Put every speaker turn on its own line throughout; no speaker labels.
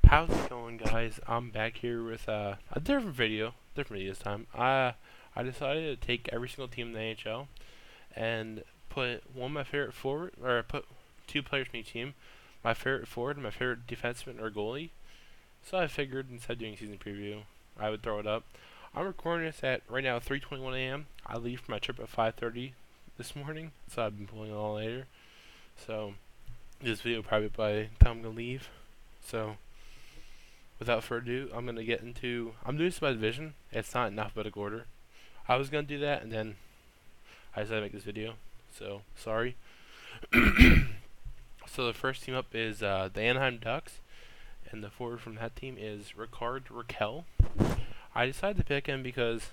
How's it going, guys? I'm back here with a different video this time. I decided to take every single team in the NHL and put one of my favorite forward, or put two players from each team, my favorite forward, and my favorite defenseman or goalie. So I figured instead of doing a season preview, I would throw it up. I'm recording this at right now 3:21 a.m. I leave for my trip at 5:30 this morning, so I've been pulling it all later. So this video will probably by the time I'm gonna leave. So without further ado, I'm gonna get into. I'm doing this by division. It's not in alphabetical order. I was gonna do that, and then I decided to make this video. So sorry. So the first team up is the Anaheim Ducks, and the forward from that team is Ricard Raquel. I decided to pick him because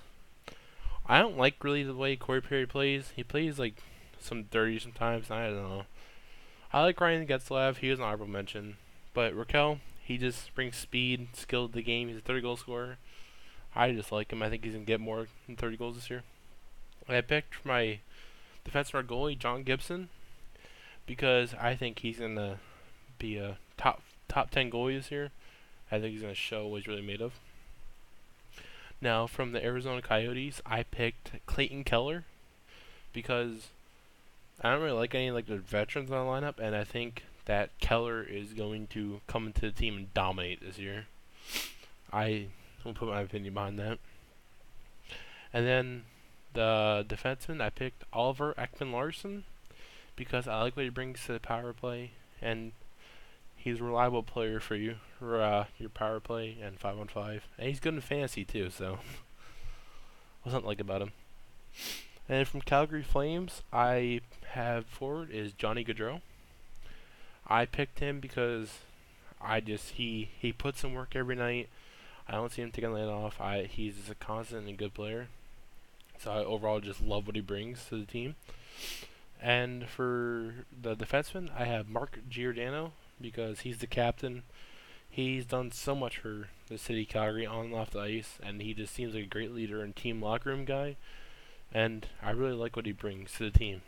I don't like really the way Corey Perry plays. He plays like some dirty sometimes. I don't know. I like Ryan Getzlav. He was an honorable mention, but Raquel, he just brings speed, skill to the game. He's a 30-goal scorer. I just like him. I think he's going to get more than 30 goals this year. I picked for my defenseman goalie, John Gibson, because I think he's going to be a top 10 goalie this year. I think he's going to show what he's really made of. Now, from the Arizona Coyotes, I picked Clayton Keller because I don't really like any like the veterans on the lineup, and I think that Keller is going to come into the team and dominate this year. I will put my opinion behind that. And then the defenseman, I picked Oliver Ekman-Larsson because I like what he brings to the power play, and he's a reliable player for you, your power play and 5-on-5, and he's good in fantasy too. So, what's not like about him? And from Calgary Flames, I have forward is Johnny Gaudreau. I picked him because he puts in work every night. I don't see him taking a night off. He's just a constant and good player. So I overall just love what he brings to the team. And for the defenseman, I have Mark Giordano because he's the captain. He's done so much for the city Calgary on and off the ice, and he just seems like a great leader and team locker room guy. And I really like what he brings to the team.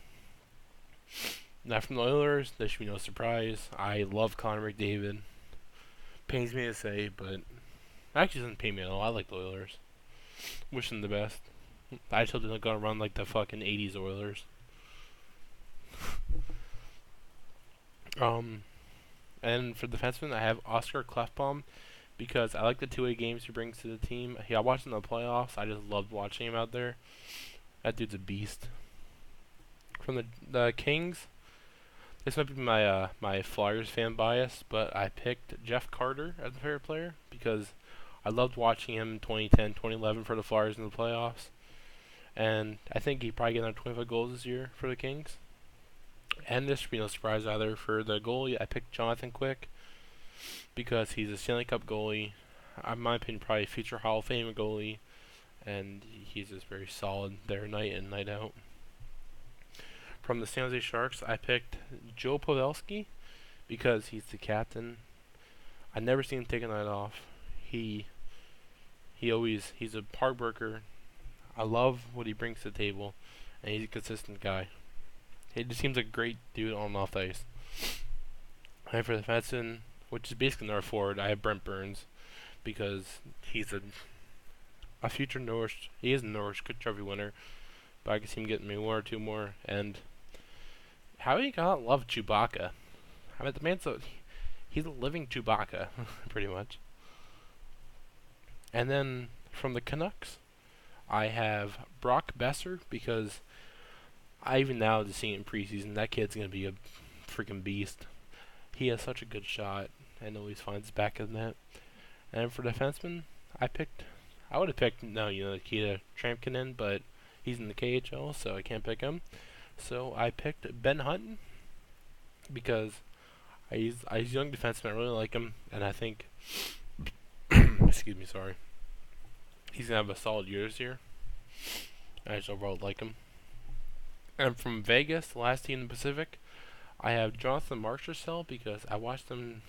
Now from the Oilers, there should be no surprise. I love Connor McDavid. Pains me to say, but actually doesn't pain me at all. I like the Oilers. Wish them the best. I just hope they're not gonna run like the fucking '80s Oilers. And for defenseman, I have Oscar Klefbom because I like the two-way games he brings to the team. I watched him in the playoffs. I just loved watching him out there. That dude's a beast. From the Kings, this might be my Flyers fan bias, but I picked Jeff Carter as a favorite player because I loved watching him in 2010, 2011 for the Flyers in the playoffs, and I think he probably get another 25 goals this year for the Kings. And this should be no surprise either. For the goalie, I picked Jonathan Quick because he's a Stanley Cup goalie. In my opinion, probably a future Hall of Fame goalie, and he's just very solid there night in, night out. From the San Jose Sharks, I picked Joe Pavelski because he's the captain. I never seen him take a night off. He's a hard worker. I love what he brings to the table, and he's a consistent guy. He just seems like a great dude on and off the ice. And for the defenseman, which is basically another forward, I have Brent Burns because he's a future Norris. He is a Norris Trophy winner, but I can see him getting me one or two more. And how do you not love Chewbacca? I mean, the man's he's a living Chewbacca, pretty much. And then from the Canucks, I have Brock Besser because I even now just seeing it in preseason, that kid's gonna be a freaking beast. He has such a good shot and always finds back of the net. And for defenseman, I would have picked Nikita Trampkinen, but he's in the KHL, so I can't pick him. So I picked Ben Hutton because he's a young defenseman. I really like him, and I think excuse me, sorry. He's gonna have a solid year this year. I just overall like him. And from Vegas, the last team in the Pacific, I have Jonathan Marchessault because I watched him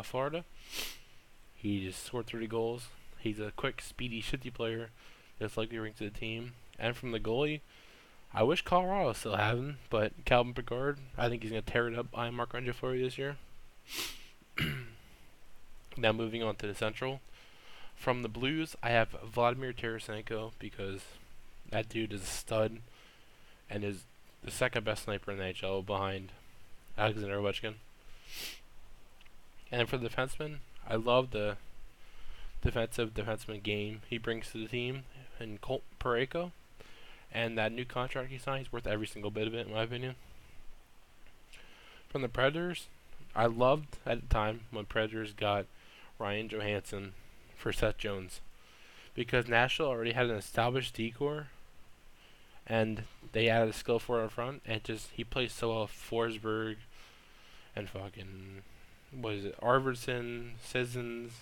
Florida. He just scored 30 goals. He's a quick, speedy, shifty player, just like he brings to the team. And from the goalie, I wish Colorado still had him, but Calvin Pickard, I think he's going to tear it up behind Marc-Andre Fleury this year. Now moving on to the Central. From the Blues, I have Vladimir Tarasenko because that dude is a stud and is the second best sniper in the NHL behind Alexander Ovechkin. And for the defenseman, I love the defenseman game he brings to the team in Colt Parayko. And that new contract he signed is worth every single bit of it, in my opinion. From the Predators, I loved at the time when Predators got Ryan Johansson for Seth Jones because Nashville already had an established decor and they added a skill for in front and just he plays so well. Forsberg and fucking what is it? Arvidsson, Sissons,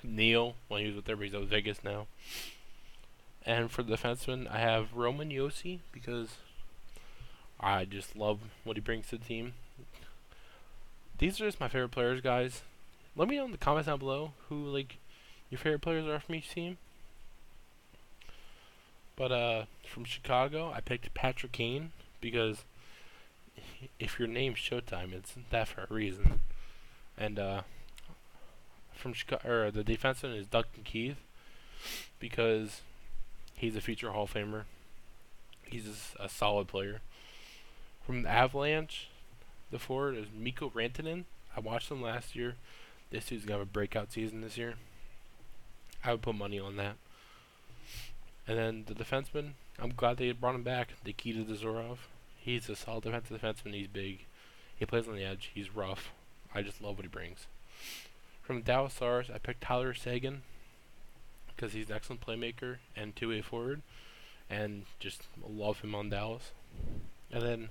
Neal when he was with everybody. He's with Vegas now. And for the defenseman, I have Roman Josi because I just love what he brings to the team. These are just my favorite players, guys. Let me know in the comments down below who like your favorite players are from each team. But from Chicago, I picked Patrick Kane because if your name's Showtime, it's that for a reason. And from Chicago, the defenseman is Duncan Keith because he's a future Hall of Famer. He's a solid player. From the Avalanche, the forward is Mikko Rantanen. I watched him last year. This dude's gonna have a breakout season this year. I would put money on that. And then the defenseman, I'm glad they brought him back. Nikita Zorov. He's a solid defensive defenseman. He's big. He plays on the edge. He's rough. I just love what he brings. From the Dallas Stars, I picked Tyler Seguin because he's an excellent playmaker and two-way forward, and just love him on Dallas. And then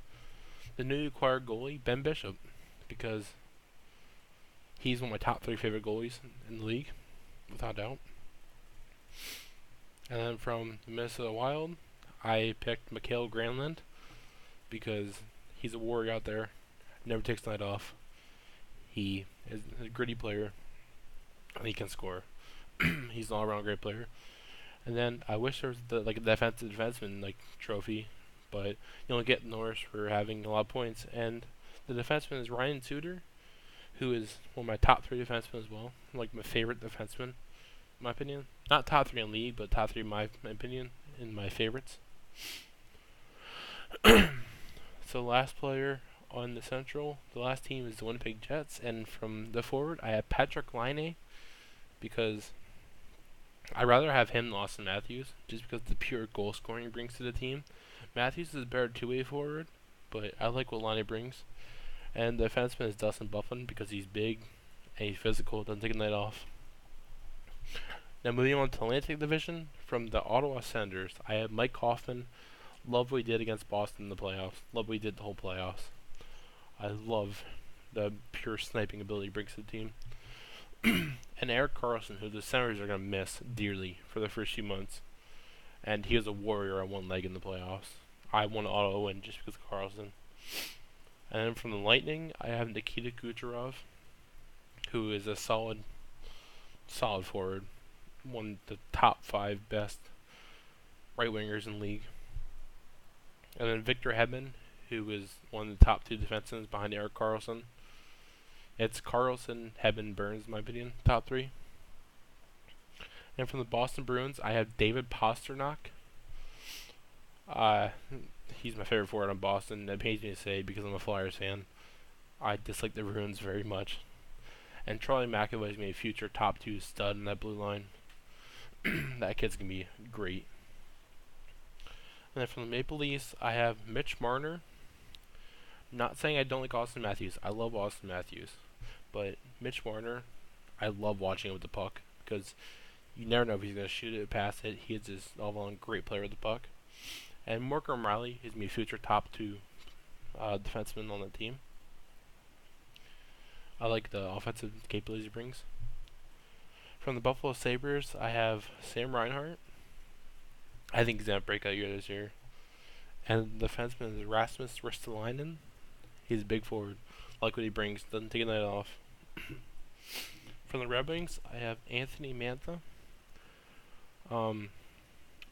the newly acquired goalie, Ben Bishop, because he's one of my top 3 favorite goalies in the league, without doubt. And then from the Minnesota Wild, I picked Mikael Granlund because he's a warrior out there, never takes a night off. He is a gritty player, and he can score. He's an all-around great player. And then I wish there was a defensive defenseman trophy, but you only get Norris for having a lot of points. And the defenseman is Ryan Suter, who is one of my top 3 defensemen as well. My favorite defenseman, in my opinion. Not top 3 in league, but top 3 in my opinion, in my favorites. So last player on the Central, the last team is the Winnipeg Jets, and from the forward, I have Patrick Laine because I'd rather have him than Austin Matthews, just because of the pure goal scoring he brings to the team. Matthews is a better two-way forward, but I like what Laine brings. And the defenseman is Dustin Bufflin because he's big and he's physical, doesn't take a night off. Now moving on to the Atlantic Division, from the Ottawa Senators, I have Mike Hoffman. Love what he did against Boston in the playoffs. Love what he did the whole playoffs. I love the pure sniping ability he brings to the team. And Erik Karlsson, who the Senators are going to miss dearly for the first few months. And he was a warrior on one leg in the playoffs. I want Ottawa win just because of Karlsson. And then from the Lightning, I have Nikita Kucherov, who is a solid forward. One of the top 5 best right wingers in the league. And then Victor Hedman, who is one of the top 2 defensemen behind Erik Karlsson. It's Karlsson, Hedman, Burns, in my opinion, top 3. And from the Boston Bruins, I have David Pastrnak. He's my favorite forward on Boston. That pains me to say because I'm a Flyers fan. I dislike the Bruins very much. And Charlie McAvoy is going to be a future top 2 stud in that blue line. That kid's going to be great. And then from the Maple Leafs, I have Mitch Marner. Not saying I don't like Austin Matthews. I love Austin Matthews. But Mitch Marner, I love watching him with the puck because you never know if he's going to shoot it, pass it. He is just all-around great player with the puck. And Morgan Riley is my future top 2 defenseman on the team. I like the offensive capabilities he brings. From the Buffalo Sabres, I have Sam Reinhart. I think he's going to break out year this year. And the defenseman is Rasmus Ristolainen. He's a big forward. I like what he brings. Doesn't take a night off. From the Red Wings, I have Anthony Mantha.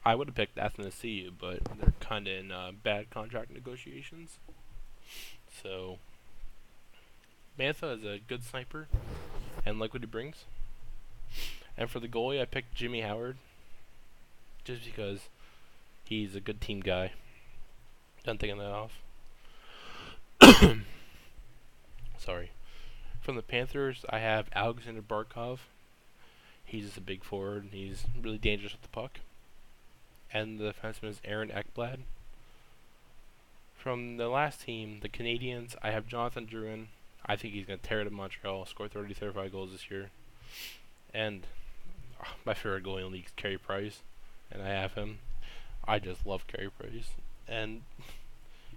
I would have picked Athanasiu, but they're kind of in bad contract negotiations. So, Mantha is a good sniper. and like what he brings. And for the goalie, I picked Jimmy Howard, just because he's a good team guy. Done taking that off. Sorry. From the Panthers, I have Alexander Barkov. He's just a big forward. He's really dangerous with the puck. And the defenseman is Aaron Ekblad. From the last team, the Canadiens, I have Jonathan Drouin. I think he's going to tear it at Montreal, score 30-35 goals this year. And my favorite goalie in the league is Carey Price, and I have him. I just love Carey Price, and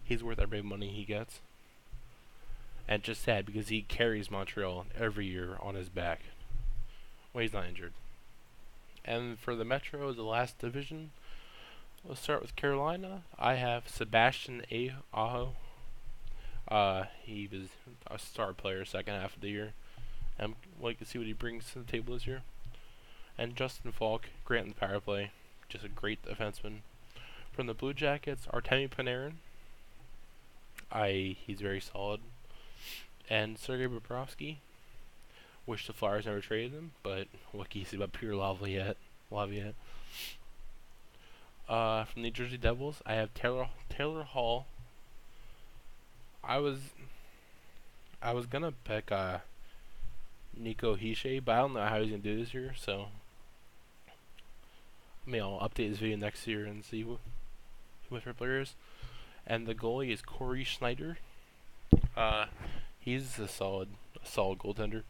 he's worth every money he gets. And just sad because he carries Montreal every year on his back when he's not injured. And for the Metro, the last division, we'll start with Carolina. I have Sebastian Aho. He was a star player second half of the year. I'm like to see what he brings to the table this year. And Justin Falk, great in the power play, just a great defenseman. From the Blue Jackets, Artemi Panarin. He's very solid. And Sergei Bobrovsky. Wish the Flyers never traded him, but what can you say about Pierre Laviolette? From the New Jersey Devils, I have Taylor Hall. I was gonna pick Nico Hischier, but I don't know how he's gonna do this year. So, I'll update this video next year and see who my favorite player is. And the goalie is Corey Schneider. He's a solid goaltender.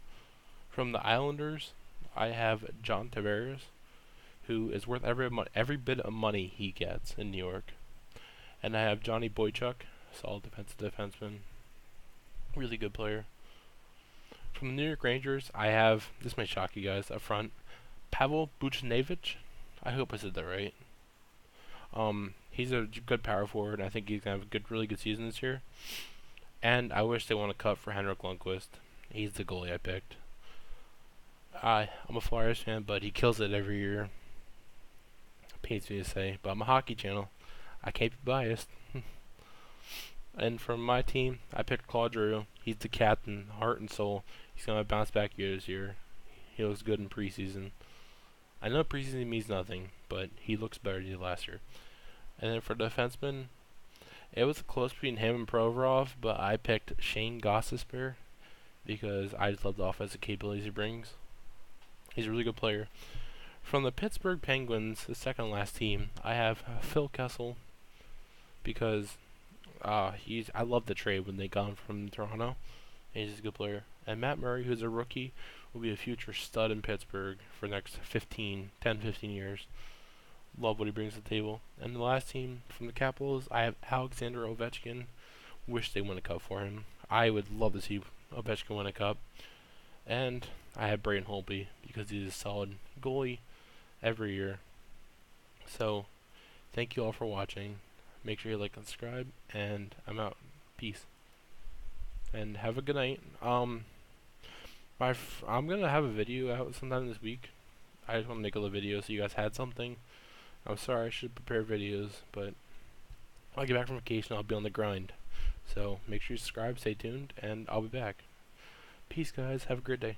From the Islanders, I have John Tavares, who is worth every bit of money he gets in New York. And I have Johnny Boychuk, solid defenseman, really good player. From the New York Rangers, I have, this might shock you guys up front, Pavel Buchnevich. I hope I said that right. He's a good power forward, and I think he's going to have a really good season this year. And I wish they want to cut for Henrik Lundqvist. He's the goalie I picked. I'm a Flyers fan, but he kills it every year. Pains me to say, but I'm a hockey channel. I can't be biased. And from my team, I picked Claude Giroux. He's the captain, heart and soul. He's going to bounce back year this year. He looks good in preseason. I know preseason means nothing, but he looks better than he did last year. And then for defenseman, it was close between him and Provorov, but I picked Shane Gostisbehere because I just love the offensive capabilities he brings. He's a really good player. From the Pittsburgh Penguins, the second last team, I have Phil Kessel because I love the trade when they got him from Toronto. And he's a good player. And Matt Murray, who's a rookie, will be a future stud in Pittsburgh for the next 10, 15 years. Love what he brings to the table. And the last team from the Capitals, I have Alexander Ovechkin. Wish they win a cup for him. I would love to see Ovechkin win a cup. And I have Braden Holtby because he's a solid goalie every year. So, thank you all for watching. Make sure you like and subscribe, and I'm out. Peace. And have a good night. I'm gonna have a video out sometime this week. I just want to make a little video so you guys had something. I'm sorry I should prepare videos, but I'll get back from vacation. I'll be on the grind. So make sure you subscribe, stay tuned, and I'll be back. Peace, guys. Have a great day.